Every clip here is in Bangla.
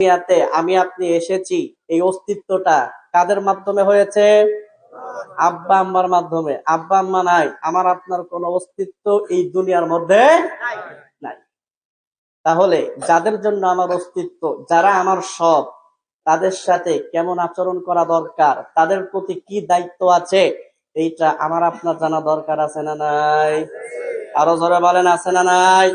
দুনিয়াতে আমি আপনি এসেছি, এই অস্তিত্বটা কাদের মাধ্যমে হয়েছে? আব্বা আম্মার মাধ্যমে। আব্বা আম্মা নাই, আমার আপনার কোন অস্তিত্ব এই দুনিয়ার মধ্যে নাই। তাহলে যাদের জন্য আমার অস্তিত্ব, যারা আমার সব, তাদের সাথে কেমন আচরণ করা দরকার, তাদের প্রতি কি দায়িত্ব আছে, এইটা আমার আপনার জানা দরকার আছে না নাই? আরো জোরে বলেন, আছে না নাই?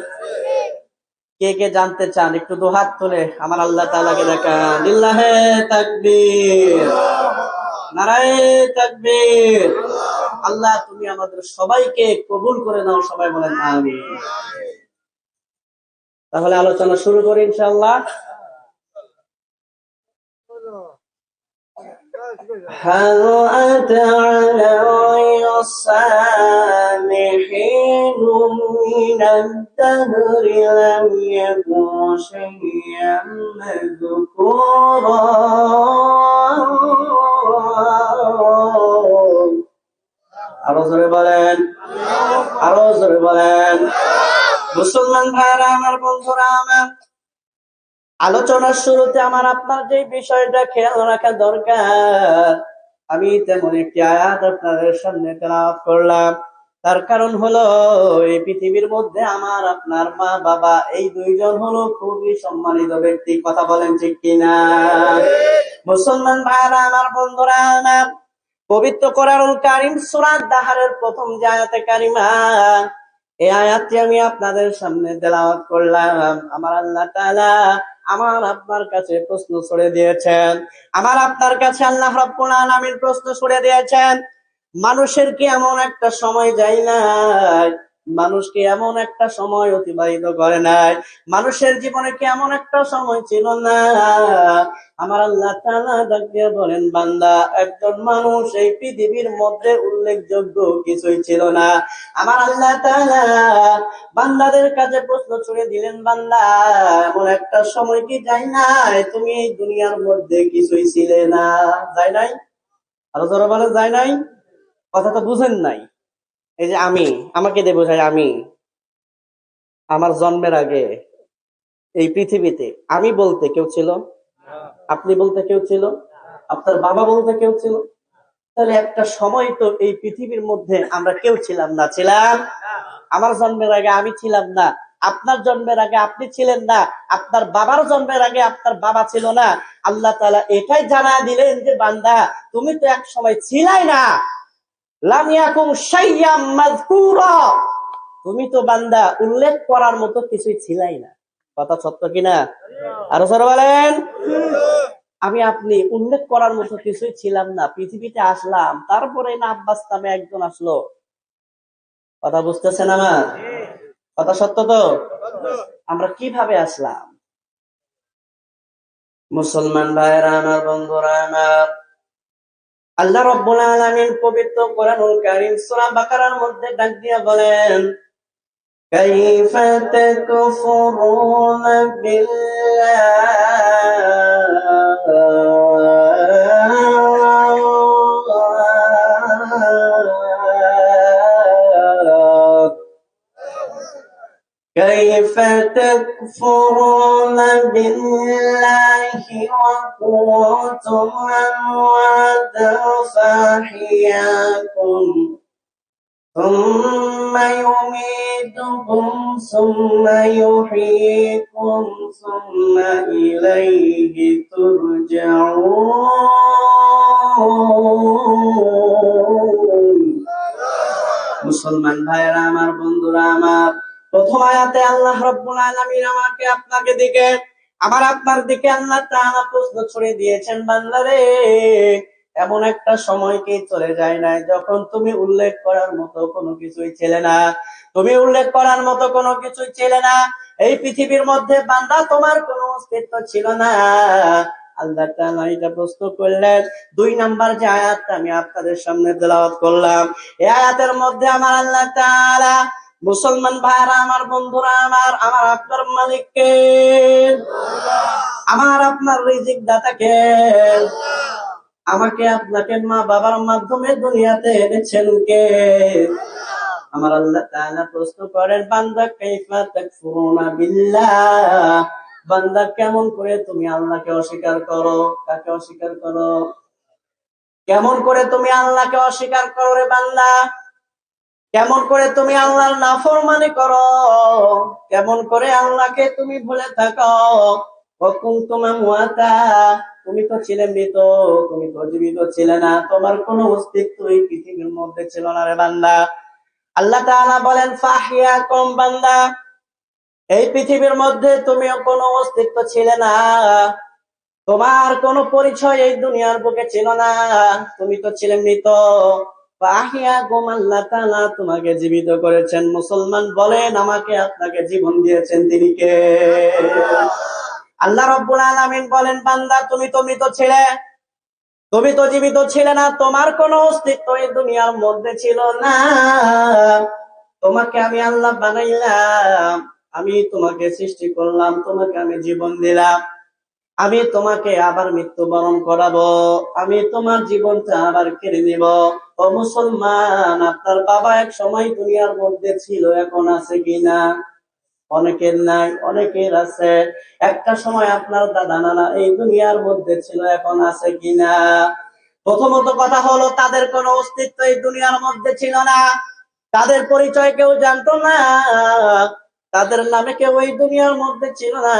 কে কে জানতে চান একটু দুহাত তুলে আমার আল্লাহ তাআলাকে দেখান। লিল্লাহে তাকবীর, নারায়ে তাকবীর। আল্লাহ তুমি আমাদের সবাইকে কবুল করে নাও, সবাই বলেন আমিন। তাহলে আলোচনা শুরু করি ইনশাআল্লাহ। هل أتى على الصالحين من الدهر لم يكن شيئا مذكورا আরো জোরে বলেন, আরো জোরে বলেন। মুসলমান ভাইরা আমার, বন্ধুরা আমার, আলোচনার শুরুতে আমার আপনার যে বিষয়টা খেয়াল রাখা দরকার, আমি তেমন একটি আয়াত আপনাদের সামনে তেলাওয়াত করলাম। তার কারণ হলো এই পৃথিবীর মধ্যে আমার আপনার মা বাবা এই দুইজন হলো খুবই সম্মানিত ব্যক্তি। কথা বলেন ঠিক কিনা? মুসলমান ভাইরা আমার, বন্ধুরা আমার, পবিত্র কোরআনুল কারীম সূরা দাহরের প্রথম যে আয়াতে কারিমা, এই আয়াতটি আমি আপনাদের সামনে তেলাওয়াত করলাম। আমার আল্লাহ তাআলা আমার আপনার কাছে প্রশ্ন ছড়ে দিয়েছেন। আমার আপনার কাছে আল্লাহ রাব্বুল আলামিন প্রশ্ন ছড়ে দিয়েছেন, মানুষের কি এমন একটা সময় যায় নাই, মানুষকে এমন একটা সময় অতিবাহিত করে নাই, মানুষের জীবনে কি এমন একটা সময় ছিল না? আমার আল্লাহ তাআলা ডাক দিয়ে বলেন, বান্দা, একজন মানুষ এই পৃথিবীর মধ্যে উল্লেখযোগ্য কিছুই ছিল না। আমার আল্লাহ তাআলা বান্দাদের কাছে প্রশ্ন ছুড়ে দিলেন, বান্দা, এমন একটা সময় কি যায় নাই তুমি এই দুনিয়ার মধ্যে কিছুই ছিলে না? যায় নাই? আরো জোরে বলেন, যায় নাই? কথা তো বুঝেন নাই। এই যে আমি, আমাকে দিয়ে বোঝাই, আমি আমার জন্মের আগে এই পৃথিবীতে আমি বলতে কেউ ছিল? আপনি বলতে কেউ ছিল? আপনার বাবা বলতে কেউ ছিল? তাহলে একটা সময় তো এই পৃথিবীর মধ্যে আমরা কেউ ছিলাম না। ছিলাম? আমার জন্মের আগে আমি ছিলাম না, আপনার জন্মের আগে আপনি ছিলেন না, আপনার বাবার জন্মের আগে আপনার বাবা ছিল না। আল্লাহ তাআলা এটাই জানা দিলেন যে, বান্দা, তুমি তো এক সময় ছিলাই না। লাম ইয়াকুন শাইয়্যাম মাযকুরা, তুমি তো বান্দা উল্লেখ করার মতো কিছুই ছিলাই না। কথা সত্য কিনা? আরো জোরে বলেন। আমি আপনি উল্লেখ করার মতো কিছুই ছিলাম না, পৃথিবীতে আসলাম, তারপরে না আব্বাস নামে একজন আসলো। কথা বুঝতেছেন আমার? কথা সত্য তো? আমরা কিভাবে আসলাম? মুসলমান ভাইরা আমার, বন্ধুরা আমার, আল্লাহ রাব্বুল আলামিন পবিত্র কোরআনুল কারীম সূরা বাকারার মধ্যে ডাক দিয়ে বলেন, কাইফা তাকফুরুনা বিল্লাহ, كيف تكفرون بالله وكنتم أمواتا فأحياكم ثم يميتكم ثم يحييكم ثم إليه ترجعون। মুসলমান ভাইরা আমার, বন্ধুরা আমার, প্রথম আয়াতে আল্লাহ রাব্বুল আলামিন আমাকে আপনাকে দিকে, আমার আপনার দিকে আল্লাহ তাআলা প্রশ্ন ছড়ে দিয়েছেন, বান্দারে, এমন একটা সময় কি চলে যায় নাই যখন তুমি উল্লেখ করার মতো কোনো কিছুই ছিলে না? তুমি উল্লেখ করার মতো কোনো কিছুই ছিলে না। এই পৃথিবীর মধ্যে বান্দা তোমার কোনো অস্তিত্ব ছিল না। আল্লাহ তাআলা এটা প্রশ্ন করলেন। দুই নাম্বার যে আয়াতটা আমি আপনাদের সামনে তেলাওয়াত করলাম, এই আয়াতের মধ্যে আমার আল্লাহ তাআলা, মুসলমান ভাইরা আমার, বন্ধুরা আমার, আমার আপনার মালিক কে? আমার আপনার রিজিক দাতা কে? আমাকে আপনাকে মা বাবার মাধ্যমে দুনিয়াতে এনেছেন কে? আমার আল্লাহ তাআলা প্রশ্ন করেন, বান্দা, কাইফা তাকফুরুনা বিল্লাহ, বান্দা কেমন করে তুমি আল্লাহকে অস্বীকার করো? কাকে অস্বীকার করো? কেমন করে তুমি আল্লাহকে অস্বীকার করো রে বান্দা? কেমন করে তুমি আল্লাহর নাফরমানি করো? কেমন করে আল্লাহকে তুমি ভুলে থাকো? কুনতুম আমওয়াতা, তুমি তো ছিলে মৃত, তুমি তো জীবিত ছিলে না, তোমার কোনো অস্তিত্ব এই পৃথিবীর মধ্যে ছিল না রে বান্দা। আল্লাহ তাআলা বলেন ফাহিয়াকুম, বান্দা এই পৃথিবীর মধ্যে তুমিও কোনো অস্তিত্ব ছিলে না, তোমার কোনো পরিচয় এই দুনিয়ার বুকে ছিল না, তুমি তো ছিলে মৃত। ফাহিয়াকুম, আল্লাহ তাআলা তোমাকে জীবিত করেছেন। মুসলমান বলেন, আমাকে আপনাকে জীবন দিয়েছেন তিনি কে? আল্লাহ রাব্বুল আলামিন বলেন, বান্দা তুমি তো মৃত ছিলে, তুমি তো জীবিত ছিলে না, তোমার কোনো অস্তিত্ব এই দুনিয়ার মধ্যে ছিল না। তোমাকে আমি আল্লাহ বানাইলাম, আমি তোমাকে সৃষ্টি করলাম, তোমাকে আমি জীবন দিলাম, আমি তোমাকে আবার মৃত্যুবরণ করাবো, আমি তোমার জীবনটা আবার কেড়ে নিব। ও মুসলমান, আপনার বাবা এক সময় দুনিয়ার মধ্যে ছিল, এখন আছে কিনা? অনেকের নাই, অনেকের আছে। একটা সময় আপনার দাদা নানা এই দুনিয়ার মধ্যে ছিল, এখন আছে কিনা? প্রথমত কথা হলো, তাদের কোনো অস্তিত্ব এই দুনিয়ার মধ্যে ছিল না, তাদের পরিচয় কেউ জানতো না, তাদের নামে কেউ এই দুনিয়ার মধ্যে ছিল না।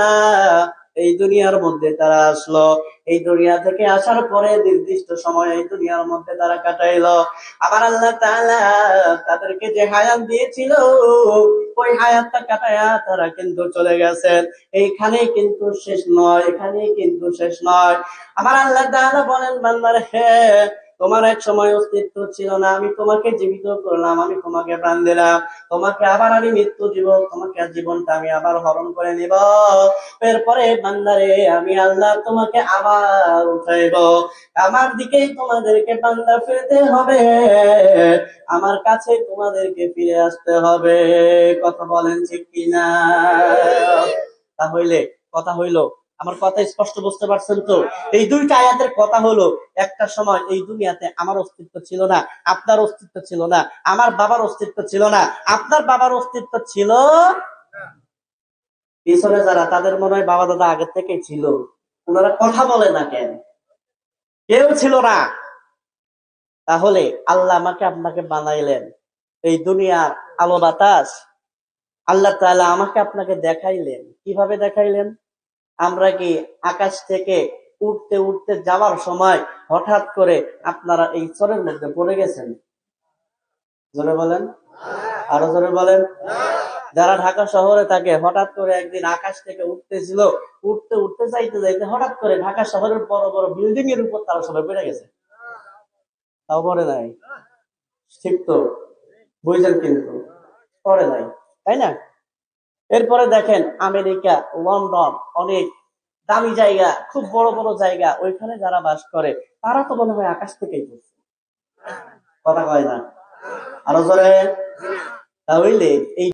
এই দুনিয়ার মধ্যে তারা আসলো, এই দুনিয়া থেকে আসার পরে নির্দিষ্ট সময় এই দুনিয়ার মধ্যে তারা কাটাইলো। আবার আল্লাহ তাআলা তাদেরকে যে হায়াত দিয়েছিল, ওই হায়াতটা কাটায়া তারা কিন্তু চলে গেছেন। এইখানে কিন্তু শেষ নয়, এখানেই কিন্তু শেষ নয়। আমার আল্লাহ তাআলা বলেন, বান্দারে হে, তোমার এক সময় অস্তিত্ব ছিল না, আমি তোমাকে জীবিত করলাম, আমি তোমাকে প্রাণ দিলাম, তোমাকে আবার আমি মৃত্যু দিব, তোমাকে জীবনটা আমি আবার হরণ করে নিব। এরপরে বান্দারে আমি আল্লাহ তোমাকে আবার উঠাইব, আমার দিকেই তোমাদেরকে বান্দা ফিরতে হবে, আমার কাছে তোমাদেরকে ফিরে আসতে হবে। কথা বলেন ঠিক কিনা? তাহলে কথা হইলো, আমার কথা স্পষ্ট বুঝতে পারছেন তো? এই দুইটা আয়াতের কথা হলো, একটা সময় এই দুনিয়াতে আমার অস্তিত্ব ছিল না, আপনার অস্তিত্ব ছিল না, আমার বাবার অস্তিত্ব ছিল না, আপনার বাবার অস্তিত্ব ছিল। পিছনে যারা, তাদের মনে হয় বাবা দাদা আগের থেকেই ছিল, ওনারা কথা বলে না কেন? কেউ ছিল না। তাহলে আল্লাহ আমাকে আপনাকে বানাইলেন, এই দুনিয়ার আলো বাতাস আল্লাহ তাআলা আমাকে আপনাকে দেখাইলেন। কিভাবে দেখাইলেন? আমরা কি আকাশ থেকে উঠতে উঠতে যাওয়ার সময় হঠাৎ করে আপনারা এই চরের মধ্যে পড়ে গেছেন? জোরে বলেন, আরো জোরে বলেন। যারা ঢাকা শহরে থাকে, হঠাৎ করে একদিন আকাশ থেকে উঠতেছিল, উঠতে উঠতে যাইতে যাইতে হঠাৎ করে ঢাকা শহরের বড় বড় বিল্ডিং এর উপর তারা সবাই পড়ে গেছে? তাও পড়ে নাই? ঠিক তো? বুঝলেন? কিন্তু পড়ে নাই, তাই না? এরপরে দেখেন আমেরিকা, লন্ডন, অনেক দামি জায়গা, খুব বড় বড় জায়গা, ওইখানে যারা বাস করে তারা তো মনে হয় আকাশ থেকেই পড়ছে। কথা কয় না? আরো জোরে। তাহলে এই